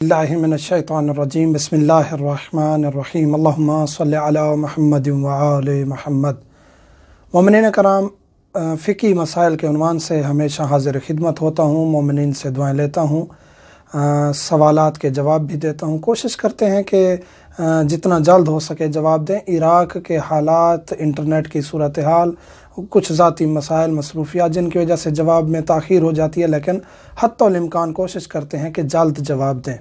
اللہ من الشیطان الرجیم بسم اللہ الرحمن الرحیم اللہم صلی علی محمد وآل محمد۔ مومنین کرام، فقہی مسائل کے عنوان سے ہمیشہ حاضر خدمت ہوتا ہوں، مومنین سے دعائیں لیتا ہوں، سوالات کے جواب بھی دیتا ہوں۔ کوشش کرتے ہیں کہ جتنا جلد ہو سکے جواب دیں۔ عراق کے حالات، انٹرنیٹ کی صورتحال، کچھ ذاتی مسائل، مصروفیات جن کی وجہ سے جواب میں تاخیر ہو جاتی ہے، لیکن حتی الامکان کوشش کرتے ہیں کہ جلد جواب دیں۔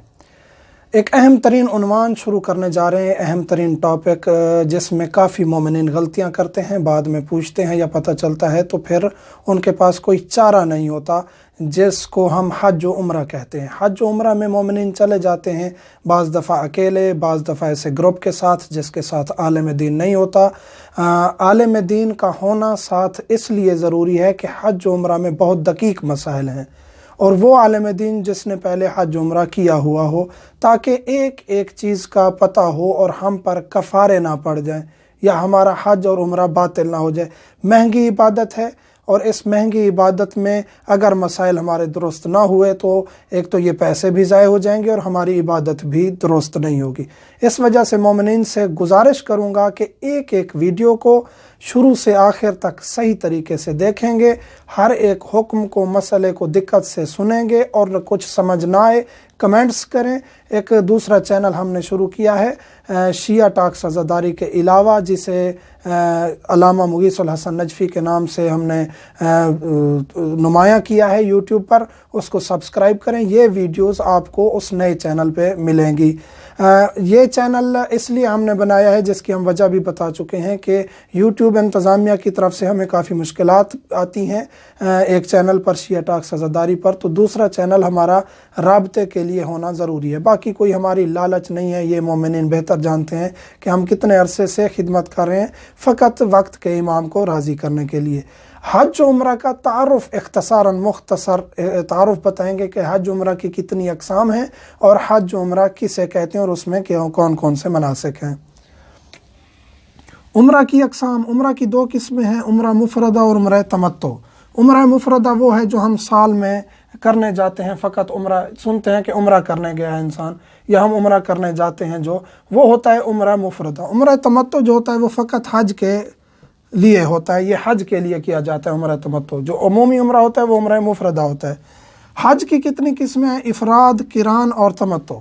ایک اہم ترین عنوان شروع کرنے جا رہے ہیں، اہم ترین ٹاپک، جس میں کافی مومنین غلطیاں کرتے ہیں، بعد میں پوچھتے ہیں یا پتہ چلتا ہے تو پھر ان کے پاس کوئی چارہ نہیں ہوتا، جس کو ہم حج و عمرہ کہتے ہیں۔ حج و عمرہ میں مومنین چلے جاتے ہیں، بعض دفعہ اکیلے، بعض دفعہ ایسے گروپ کے ساتھ جس کے ساتھ عالم دین نہیں ہوتا۔ عالم دین کا ہونا ساتھ اس لیے ضروری ہے کہ حج و عمرہ میں بہت دقیق مسائل ہیں، اور وہ عالم دین جس نے پہلے حج عمرہ کیا ہوا ہو، تاکہ ایک ایک چیز کا پتہ ہو اور ہم پر کفارے نہ پڑ جائیں یا ہمارا حج اور عمرہ باطل نہ ہو جائے۔ مہنگی عبادت ہے، اور اس مہنگی عبادت میں اگر مسائل ہمارے درست نہ ہوئے تو ایک تو یہ پیسے بھی ضائع ہو جائیں گے اور ہماری عبادت بھی درست نہیں ہوگی۔ اس وجہ سے مومنین سے گزارش کروں گا کہ ایک ایک ویڈیو کو شروع سے آخر تک صحیح طریقے سے دیکھیں گے، ہر ایک حکم کو، مسئلے کو دقت سے سنیں گے، اور کچھ سمجھ نہ آئے کمنٹس کریں۔ ایک دوسرا چینل ہم نے شروع کیا ہے شیعہ ٹاکس عزاداری کے علاوہ، جسے علامہ مگھیس الحسن نجفی کے نام سے ہم نے نمایاں کیا ہے یوٹیوب پر، اس کو سبسکرائب کریں۔ یہ ویڈیوز آپ کو اس نئے چینل پہ ملیں گی۔ یہ چینل اس لیے ہم نے بنایا ہے، جس کی ہم وجہ بھی بتا چکے ہیں، کہ یوٹیوب انتظامیہ کی طرف سے ہمیں کافی مشکلات آتی ہیں ایک چینل پر شیعہ ٹاکس عزاداری پر، تو دوسرا چینل ہمارا رابطے کے لیے ہونا ضروری ہے۔ باقی کوئی ہماری لالچ نہیں ہے، یہ مومنین بہتر جانتے ہیں کہ ہم کتنے عرصے سے خدمت کر رہے ہیں، فقط وقت کے امام کو راضی کرنے کے لیے۔ حج و عمرہ کا تعارف، اختصاراً مختصر تعارف بتائیں گے کہ حج و عمرہ کی کتنی اقسام ہیں اور حج و عمرہ کسے کہتے ہیں اور اس میں کون کون سے مناسک ہیں۔ عمرہ کی اقسام، عمرہ کی دو قسمیں ہیں، عمرہ مفردہ اور عمرہ تمتع۔ عمرہ مفردہ وہ ہے جو ہم سال میں کرنے جاتے ہیں، فقط عمرہ سنتے ہیں کہ عمرہ کرنے گیا ہے انسان، یا ہم عمرہ کرنے جاتے ہیں، جو وہ ہوتا ہے عمرہ مفردہ۔ عمرہ تمتع جو ہوتا ہے وہ فقط حج کے لیے ہوتا ہے، یہ حج کے لیے کیا جاتا ہے عمرہ تمتع۔ جو عمومی عمرہ ہوتا ہے وہ عمرہ مفردہ ہوتا ہے۔ حج کی کتنی قسمیں ہیں؟ افراد، قران اور تمتع۔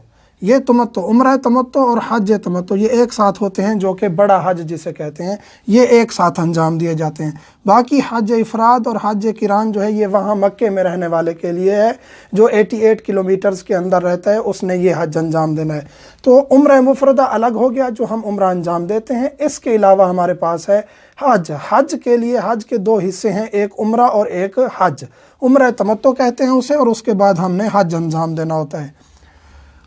یہ تمتع، عمرہ تمتع اور حج تمتع، یہ ایک ساتھ ہوتے ہیں، جو کہ بڑا حج جسے کہتے ہیں، یہ ایک ساتھ انجام دیے جاتے ہیں۔ باقی حج افراد اور حج قران جو ہے، یہ وہاں مکے میں رہنے والے کے لیے ہے، جو 88 کلومیٹرز کے اندر رہتا ہے، اس نے یہ حج انجام دینا ہے۔ تو عمرہ مفردہ الگ ہو گیا جو ہم عمرہ انجام دیتے ہیں۔ اس کے علاوہ ہمارے پاس ہے حج۔ حج کے لیے حج کے دو حصے ہیں، ایک عمرہ اور ایک حج۔ عمرہ تمتع کہتے ہیں اسے، اور اس کے بعد ہم نے حج انجام دینا ہوتا ہے۔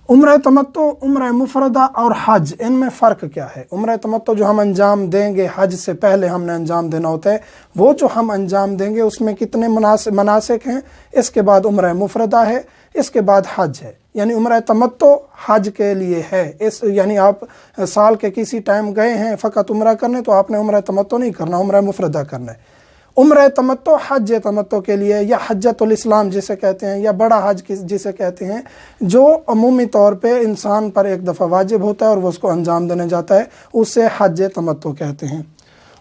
عمرہ تمتع، عمرہ مفردہ اور حج، ان میں فرق کیا ہے؟ عمرہ تمتع جو ہم انجام دیں گے، حج سے پہلے ہم نے انجام دینا ہوتا ہے، وہ جو ہم انجام دیں گے اس میں کتنے مناسک ہیں؟ اس کے بعد عمرہ مفردہ ہے، اس کے بعد حج ہے۔ یعنی عمرہ تمتع حج کے لیے ہے، یعنی آپ سال کے کسی ٹائم گئے ہیں فقط عمرہ کرنے، تو آپ نے عمرہ تمتع نہیں کرنا، عمرہ مفردہ کرنا ہے۔ عمرہ تمتع حج تمتع کے لیے، یا حجۃ الاسلام جسے کہتے ہیں، یا بڑا حج جسے کہتے ہیں، جو عمومی طور پہ انسان پر ایک دفعہ واجب ہوتا ہے اور وہ اس کو انجام دینے جاتا ہے، اسے حج تمتع کہتے ہیں۔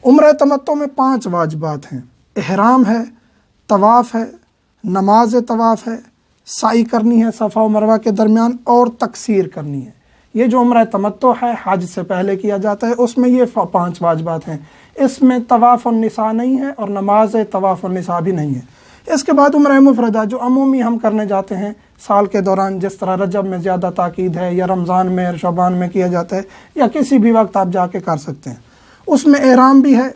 عمرہ تمتع میں 5 واجبات ہیں۔ احرام ہے، طواف ہے، نماز طواف ہے، سعی کرنی ہے صفا و مروہ کے درمیان، اور تقصیر کرنی ہے۔ یہ جو عمرہ تمتع ہے، حج سے پہلے کیا جاتا ہے، اس میں یہ 5 واجبات ہیں۔ اس میں طواف النساء نہیں ہے اور نماز طواف النساء بھی نہیں ہے۔ اس کے بعد عمرہ مفردہ جو عمومی ہم کرنے جاتے ہیں سال کے دوران، جس طرح رجب میں زیادہ تاکید ہے، یا رمضان میں، شعبان میں کیا جاتا ہے، یا کسی بھی وقت آپ جا کے کر سکتے ہیں۔ اس میں احرام بھی ہے،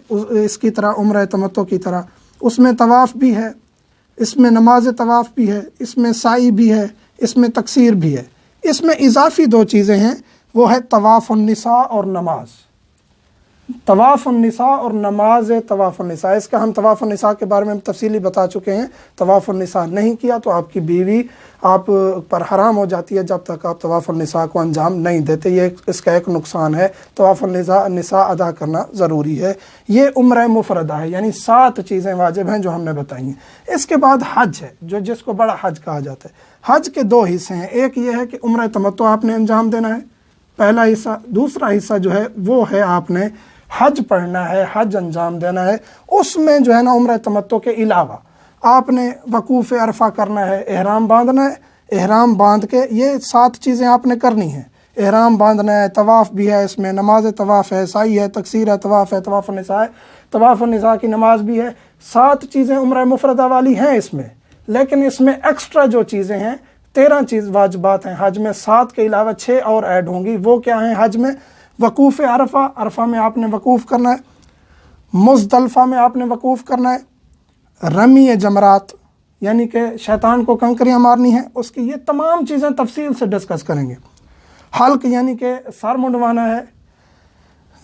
اس کی طرح عمرہ تمتع کی طرح، اس میں طواف بھی ہے، اس میں نماز طواف بھی ہے، اس میں سعی بھی ہے، اس میں تقصیر بھی ہے۔ اس میں اضافی 2 چیزیں ہیں، وہ ہے طواف النساء اور نماز۔ طواف النساء اور نماز طواف النساء، اس کا ہم طواف النساء کے بارے میں تفصیلی بتا چکے ہیں۔ طواف النساء نہیں کیا تو آپ کی بیوی آپ پر حرام ہو جاتی ہے جب تک آپ طواف النساء کو انجام نہیں دیتے، یہ اس کا ایک نقصان ہے۔ طواف النساء ادا کرنا ضروری ہے۔ یہ عمرہ مفردہ ہے، یعنی 7 چیزیں واجب ہیں جو ہم نے بتائی ہیں۔ اس کے بعد حج ہے، جس کو بڑا حج کہا جاتا ہے۔ حج کے 2 حصے ہیں، ایک یہ ہے کہ عمرہ تمتع آپ نے انجام دینا ہے، پہلا حصہ۔ دوسرا حصہ جو ہے وہ ہے آپ نے حج پڑھنا ہے، حج انجام دینا ہے۔ اس میں جو ہے نا عمرہ تمتع کے علاوہ آپ نے وقوف عرفہ کرنا ہے، احرام باندھنا ہے، احرام باندھ کے یہ 7 چیزیں آپ نے کرنی ہیں۔ احرام باندھنا ہے، طواف بھی ہے، اس میں نماز طواف ہے، سعی ہے، تقصیر ہے، طواف ہے، طواف النساء ہے، طواف النساء کی نماز بھی ہے۔ 7 چیزیں عمرہ مفردہ والی ہیں اس میں، لیکن اس میں ایکسٹرا جو چیزیں ہیں 13 واجبات ہیں حج میں، 7 کے علاوہ 6 اور ایڈ ہوں گی۔ وہ کیا ہیں حج میں؟ وقوف عرفہ، عرفہ میں آپ نے وقوف کرنا ہے، مزدلفہ میں آپ نے وقوف کرنا ہے، رمی جمرات یعنی کہ شیطان کو کنکریاں مارنی ہیں، اس کی یہ تمام چیزیں تفصیل سے ڈسکس کریں گے۔ حلق یعنی کہ سر منڈوانا ہے،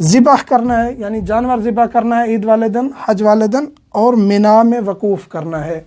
ذبح کرنا ہے یعنی جانور ذبح کرنا ہے عید والے دن، حج والے دن، اور مینا میں وقوف کرنا ہے۔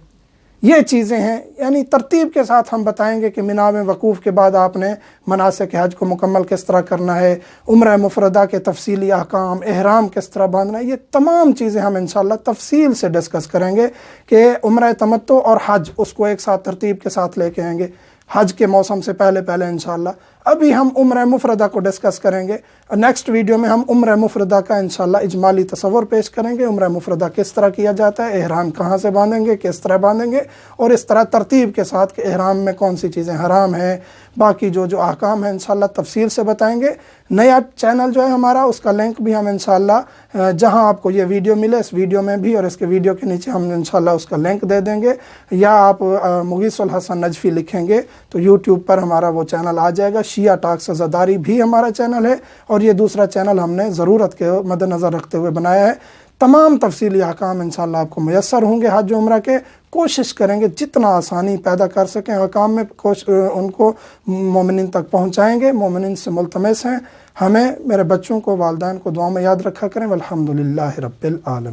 یہ چیزیں ہیں، یعنی ترتیب کے ساتھ ہم بتائیں گے کہ مینا میں وقوف کے بعد آپ نے مناسک حج کو مکمل کس طرح کرنا ہے، عمرہ مفردہ کے تفصیلی احکام، احرام کس طرح باندھنا ہے، یہ تمام چیزیں ہم انشاءاللہ تفصیل سے ڈسکس کریں گے کہ عمرہ تمتع اور حج اس کو ایک ساتھ ترتیب کے ساتھ لے کے آئیں گے حج کے موسم سے پہلے انشاءاللہ۔ ابھی ہم عمرہ مفردہ کو ڈسکس کریں گے، نیکسٹ ویڈیو میں ہم عمرہ مفردہ کا انشاءاللہ اجمالی تصور پیش کریں گے، عمرہ مفردہ کس طرح کیا جاتا ہے، احرام کہاں سے باندھیں گے، کس طرح باندھیں گے، اور اس طرح ترتیب کے ساتھ کہ احرام میں کون سی چیزیں حرام ہیں، باقی جو احکام ہیں انشاءاللہ تفصیل سے بتائیں گے۔ نیا چینل جو ہے ہمارا، اس کا لنک بھی ہم انشاءاللہ جہاں آپ کو یہ ویڈیو ملے اس ویڈیو میں بھی اور اس کے ویڈیو کے نیچے ہم انشاءاللہ اس کا لنک دے دیں گے، یا آپ مغیث الحسن نجفی لکھیں گے تو یوٹیوب پر ہمارا وہ چینل آ جائے گا۔ شیعہ ٹاکس عزاداری بھی ہمارا چینل ہے، اور یہ دوسرا چینل ہم نے ضرورت کے مد نظر رکھتے ہوئے بنایا ہے۔ تمام تفصیلی احکام انشاءاللہ آپ کو میسر ہوں گے حج و عمرہ کے۔ کوشش کریں گے جتنا آسانی پیدا کر سکیں احکام میں، ان کو مومنین تک پہنچائیں گے۔ مومنین سے ملتمس ہیں ہمیں، میرے بچوں کو، والدین کو دعا میں یاد رکھا کریں۔ والحمدللہ رب العالمین۔